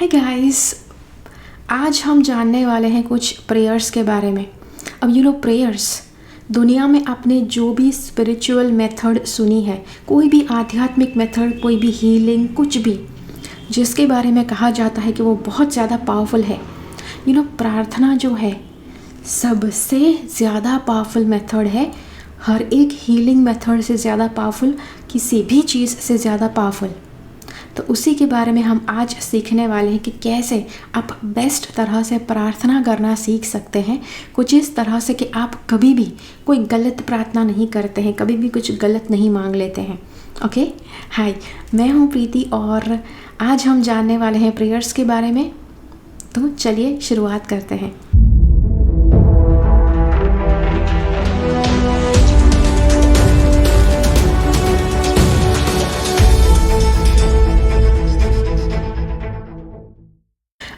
Guys, आज हम जानने वाले हैं कुछ प्रेयर्स के बारे में। अब प्रेयर्स दुनिया में आपने जो भी स्पिरिचुअल मेथड सुनी है, कोई भी आध्यात्मिक मेथड, कोई भी हीलिंग, कुछ भी जिसके बारे में कहा जाता है कि वो बहुत ज़्यादा पावरफुल है, प्रार्थना जो है सबसे ज़्यादा पावरफुल मेथड है। हर एक हीलिंग मेथड से ज़्यादा पावरफुल, किसी भी चीज़ से ज़्यादा पावरफुल। तो उसी के बारे में हम आज सीखने वाले हैं कि कैसे आप बेस्ट तरह से प्रार्थना करना सीख सकते हैं। कुछ इस तरह से कि आप कभी भी कोई गलत प्रार्थना नहीं करते हैं, कभी भी कुछ गलत नहीं मांग लेते हैं। ओके, हाय, मैं हूँ प्रीति और आज हम जानने वाले हैं प्रेयर्स के बारे में। तो चलिए शुरुआत करते हैं।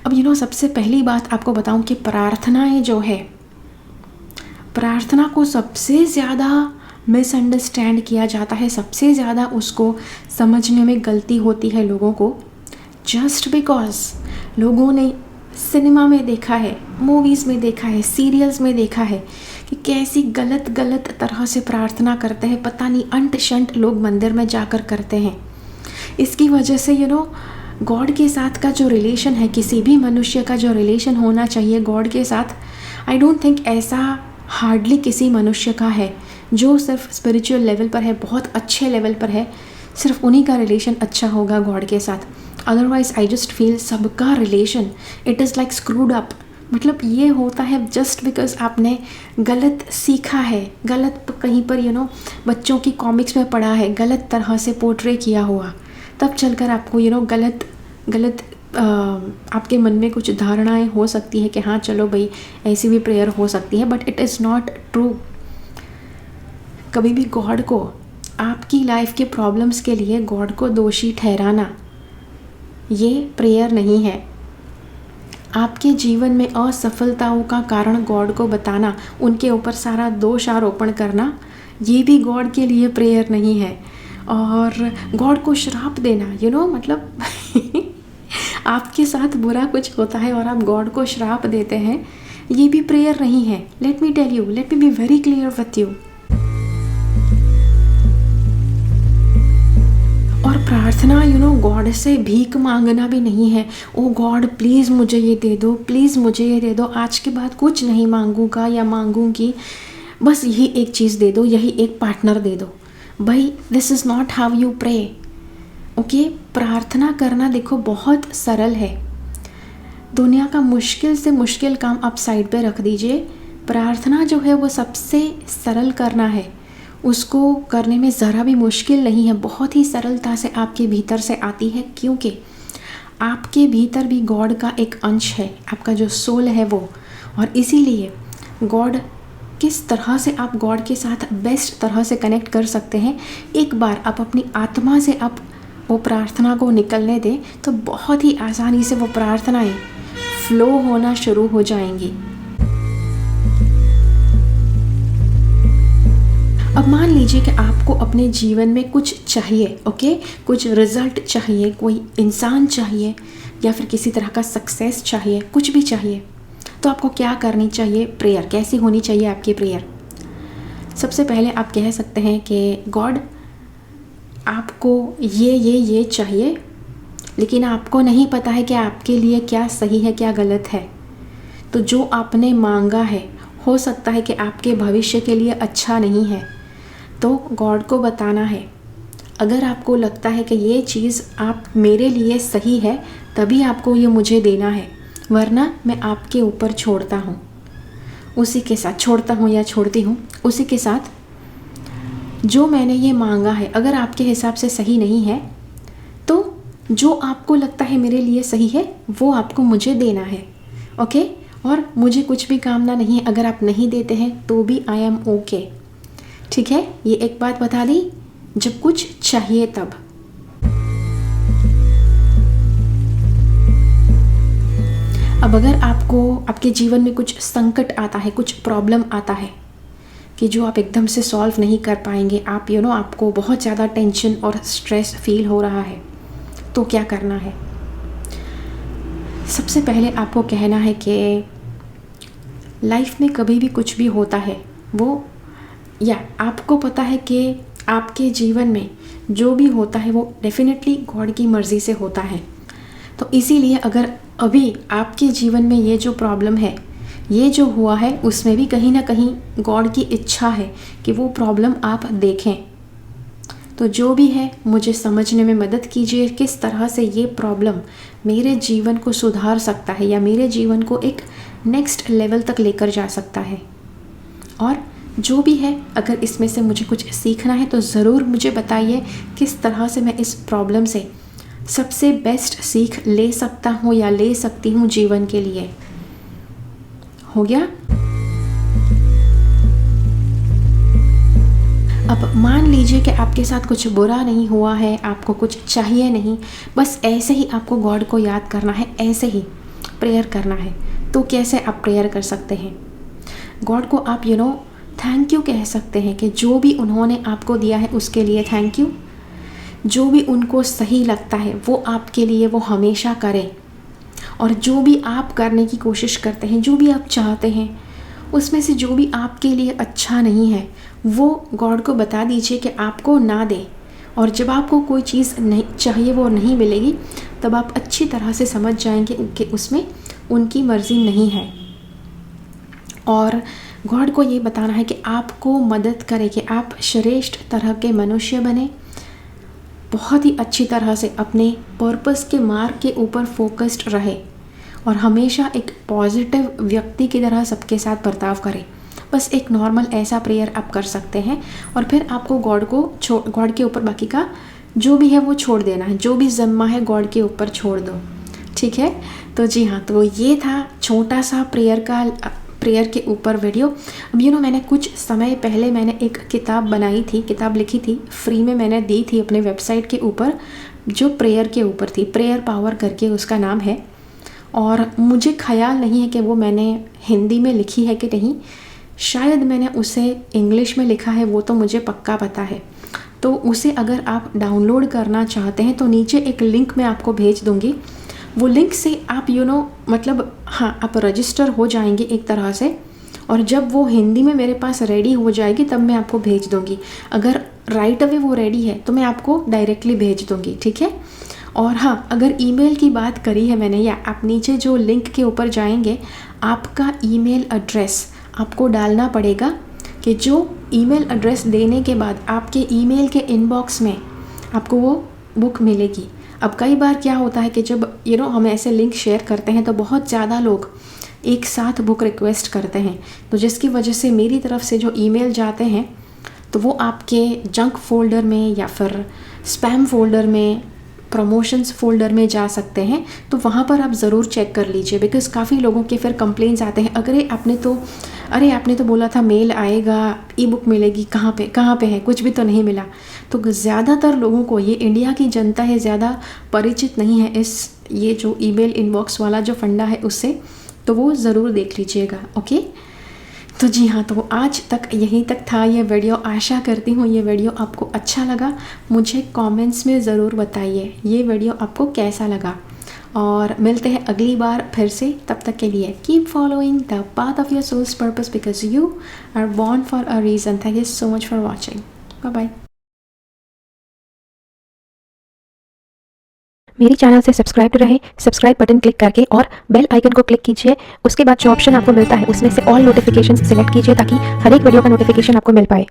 अब सबसे पहली बात आपको बताऊं कि प्रार्थनाएं जो है, प्रार्थना को सबसे ज़्यादा मिसअंडरस्टैंड किया जाता है, सबसे ज़्यादा उसको समझने में गलती होती है लोगों को। जस्ट बिकॉज लोगों ने सिनेमा में देखा है, मूवीज़ में देखा है, सीरियल्स में देखा है कि कैसी गलत गलत तरह से प्रार्थना करते हैं। पता नहीं अंट शंट लोग मंदिर में जाकर करते हैं। इसकी वजह से गॉड के साथ का जो रिलेशन है, किसी भी मनुष्य का जो रिलेशन होना चाहिए गॉड के साथ, आई डोंट थिंक ऐसा हार्डली किसी मनुष्य का है जो सिर्फ स्पिरिचुअल लेवल पर है, बहुत अच्छे लेवल पर है, सिर्फ उन्हीं का रिलेशन अच्छा होगा गॉड के साथ। अदरवाइज आई जस्ट फील सबका relation it is like screwed up. मतलब ये होता है जस्ट बिकॉज आपने गलत सीखा है, गलत कहीं पर बच्चों की कॉमिक्स में पढ़ा है, गलत तरह से पोर्ट्रे किया हुआ, तब चलकर आपको गलत आपके मन में कुछ धारणाएं हो सकती है कि हाँ चलो भाई ऐसी भी प्रेयर हो सकती है, but it is not true. कभी भी गॉड को आपकी लाइफ के प्रॉब्लम्स के लिए गॉड को दोषी ठहराना ये प्रेयर नहीं है। आपके जीवन में असफलताओं का कारण गॉड को बताना, उनके ऊपर सारा दोष आरोपण करना, ये भी गॉड के लिए प्रेयर नहीं है। और गॉड को श्राप देना मतलब आपके साथ बुरा कुछ होता है और आप गॉड को श्राप देते हैं, ये भी प्रेयर नहीं है। Let me tell you, let me be very clear with you. और प्रार्थना गॉड से भीख मांगना भी नहीं है। ओ गॉड प्लीज़ मुझे ये दे दो, प्लीज़ मुझे ये दे दो, आज के बाद कुछ नहीं मांगूंगा या मांगूंगी, बस यही एक चीज़ दे दो, यही एक पार्टनर दे दो। भाई this is not how you pray. Okay, प्रार्थना करना देखो बहुत सरल है। दुनिया का मुश्किल से मुश्किल काम आप साइड पे रख दीजिए। प्रार्थना जो है वो सबसे सरल करना है, उसको करने में ज़रा भी मुश्किल नहीं है, बहुत ही सरलता से आपके भीतर से आती है, क्योंकि आपके भीतर भी गॉड का एक अंश है, आपका जो सोल है वो। और इसीलिए गॉड किस तरह से आप गॉड के साथ बेस्ट तरह से कनेक्ट कर सकते हैं, एक बार आप अपनी आत्मा से आप वो प्रार्थना को निकलने दें तो बहुत ही आसानी से वो प्रार्थनाएं फ्लो होना शुरू हो जाएंगी। अब मान लीजिए कि आपको अपने जीवन में कुछ चाहिए, ओके, कुछ रिजल्ट चाहिए, कोई इंसान चाहिए या फिर किसी तरह का सक्सेस चाहिए, कुछ भी चाहिए, तो आपको क्या करनी चाहिए? प्रेयर कैसी होनी चाहिए आपकी प्रेयर? सबसे पहले आप कह सकते हैं कि गॉड आपको ये चाहिए, लेकिन आपको नहीं पता है कि आपके लिए क्या सही है क्या गलत है। तो जो आपने मांगा है हो सकता है कि आपके भविष्य के लिए अच्छा नहीं है, तो गॉड को बताना है। अगर आपको लगता है कि ये चीज़ आप मेरे लिए सही है तभी आपको ये मुझे देना है, वरना मैं आपके ऊपर छोड़ता हूँ, उसी के साथ छोड़ता हूँ या छोड़ती हूँ, उसी के साथ जो मैंने ये मांगा है अगर आपके हिसाब से सही नहीं है तो जो आपको लगता है मेरे लिए सही है वो आपको मुझे देना है। ओके, और मुझे कुछ भी कामना नहीं है, अगर आप नहीं देते हैं तो भी आई एम ओके। ठीक है, ये एक बात बता दी, जब कुछ चाहिए तब। अब अगर आपको आपके जीवन में कुछ संकट आता है, कुछ प्रॉब्लम आता है कि जो आप एकदम से सॉल्व नहीं कर पाएंगे, आप आपको बहुत ज़्यादा टेंशन और स्ट्रेस फील हो रहा है, तो क्या करना है? सबसे पहले आपको कहना है कि लाइफ में कभी भी कुछ भी होता है वो, या आपको पता है कि आपके जीवन में जो भी होता है वो डेफिनेटली गॉड की मर्ज़ी से होता है। तो इसीलिए अगर अभी आपके जीवन में ये जो प्रॉब्लम है, ये जो हुआ है, उसमें भी कहीं ना कहीं गॉड की इच्छा है कि वो प्रॉब्लम आप देखें। तो जो भी है मुझे समझने में मदद कीजिए किस तरह से ये प्रॉब्लम मेरे जीवन को सुधार सकता है या मेरे जीवन को एक नेक्स्ट लेवल तक लेकर जा सकता है। और जो भी है, अगर इसमें से मुझे कुछ सीखना है तो ज़रूर मुझे बताइए किस तरह से मैं इस प्रॉब्लम से सबसे बेस्ट सीख ले सकता हूँ या ले सकती हूँ जीवन के लिए। हो गया? अब मान लीजिए कि आपके साथ कुछ बुरा नहीं हुआ है, आपको कुछ चाहिए नहीं, बस ऐसे ही आपको गॉड को याद करना है, ऐसे ही प्रेयर करना है। तो कैसे आप प्रेयर कर सकते हैं? गॉड को आप थैंक यू कह सकते हैं कि जो भी उन्होंने आपको दिया है उसके लिए थैंक यू। जो भी उनको सही लगता है वो आपके लिए वो हमेशा करें, और जो भी आप करने की कोशिश करते हैं, जो भी आप चाहते हैं, उसमें से जो भी आपके लिए अच्छा नहीं है वो गॉड को बता दीजिए कि आपको ना दे। और जब आपको कोई चीज़ नहीं चाहिए, वो नहीं मिलेगी, तब आप अच्छी तरह से समझ जाएंगे कि उसमें उनकी मर्ज़ी नहीं है। और गॉड को ये बताना है कि आपको मदद करे कि आप श्रेष्ठ तरह के मनुष्य बने, बहुत ही अच्छी तरह से अपने पर्पस के मार्ग के ऊपर फोकस्ड रहे और हमेशा एक पॉजिटिव व्यक्ति की तरह सबके साथ बर्ताव करें। बस एक नॉर्मल ऐसा प्रेयर आप कर सकते हैं, और फिर आपको गॉड के ऊपर बाकी का जो भी है वो छोड़ देना है। जो भी ज़िम्मा है गॉड के ऊपर छोड़ दो, ठीक है? तो जी हाँ, तो ये था छोटा सा प्रेयर के ऊपर वीडियो। अब मैंने कुछ समय पहले मैंने एक किताब लिखी थी, फ्री में मैंने दी थी अपने वेबसाइट के ऊपर, जो प्रेयर के ऊपर थी, प्रेयर पावर करके उसका नाम है। और मुझे ख्याल नहीं है कि वो मैंने हिंदी में लिखी है कि नहीं, शायद मैंने उसे इंग्लिश में लिखा है, वो तो मुझे पक्का पता है। तो उसे अगर आप डाउनलोड करना चाहते हैं तो नीचे एक लिंक मैं आपको भेज दूँगी। वो लिंक से आप मतलब हाँ, आप रजिस्टर हो जाएंगे एक तरह से, और जब वो हिंदी में मेरे पास रेडी हो जाएगी तब मैं आपको भेज दूँगी। अगर राइट अवे वो रेडी है तो मैं आपको डायरेक्टली भेज दूँगी, ठीक है? और हाँ, अगर ईमेल की बात करी है मैंने, या आप नीचे जो लिंक के ऊपर जाएंगे, आपका ईमेल एड्रेस आपको डालना पड़ेगा, कि जो ईमेल एड्रेस देने के बाद आपके ईमेल के इनबॉक्स में आपको वो बुक मिलेगी। अब कई बार क्या होता है कि जब हम ऐसे लिंक शेयर करते हैं तो बहुत ज़्यादा लोग एक साथ बुक रिक्वेस्ट करते हैं, तो जिसकी वजह से मेरी तरफ से जो ईमेल जाते हैं तो वो आपके जंक फोल्डर में या फिर स्पैम फोल्डर में, प्रमोशंस फोल्डर में जा सकते हैं। तो वहाँ पर आप ज़रूर चेक कर लीजिए, बिकॉज़ काफ़ी लोगों के फिर कंप्लेंट्स आते हैं, आपने तो बोला था मेल आएगा, ई बुक मिलेगी, कहाँ पे है, कुछ भी तो नहीं मिला। तो ज़्यादातर लोगों को, ये इंडिया की जनता है, ज़्यादा परिचित नहीं है ये जो ईमेल इनबॉक्स वाला जो फंडा है उससे, तो वो ज़रूर देख लीजिएगा, ओके? तो जी हाँ, तो आज तक यहीं तक था ये वीडियो। आशा करती हूँ ये वीडियो आपको अच्छा लगा। मुझे कमेंट्स में ज़रूर बताइए ये वीडियो आपको कैसा लगा, और मिलते हैं अगली बार फिर से। तब तक के लिए keep following the path of your soul's purpose, because you are born for a reason. Thank you so much for watching. Bye bye. मेरी चैनल से सब्सक्राइब रहे, सब्सक्राइब बटन क्लिक करके और बेल आइकन को क्लिक कीजिए। उसके बाद जो ऑप्शन आपको मिलता है उसमें से ऑल नोटिफिकेशंस सिलेक्ट कीजिए, ताकि हर एक वीडियो का नोटिफिकेशन आपको मिल पाए।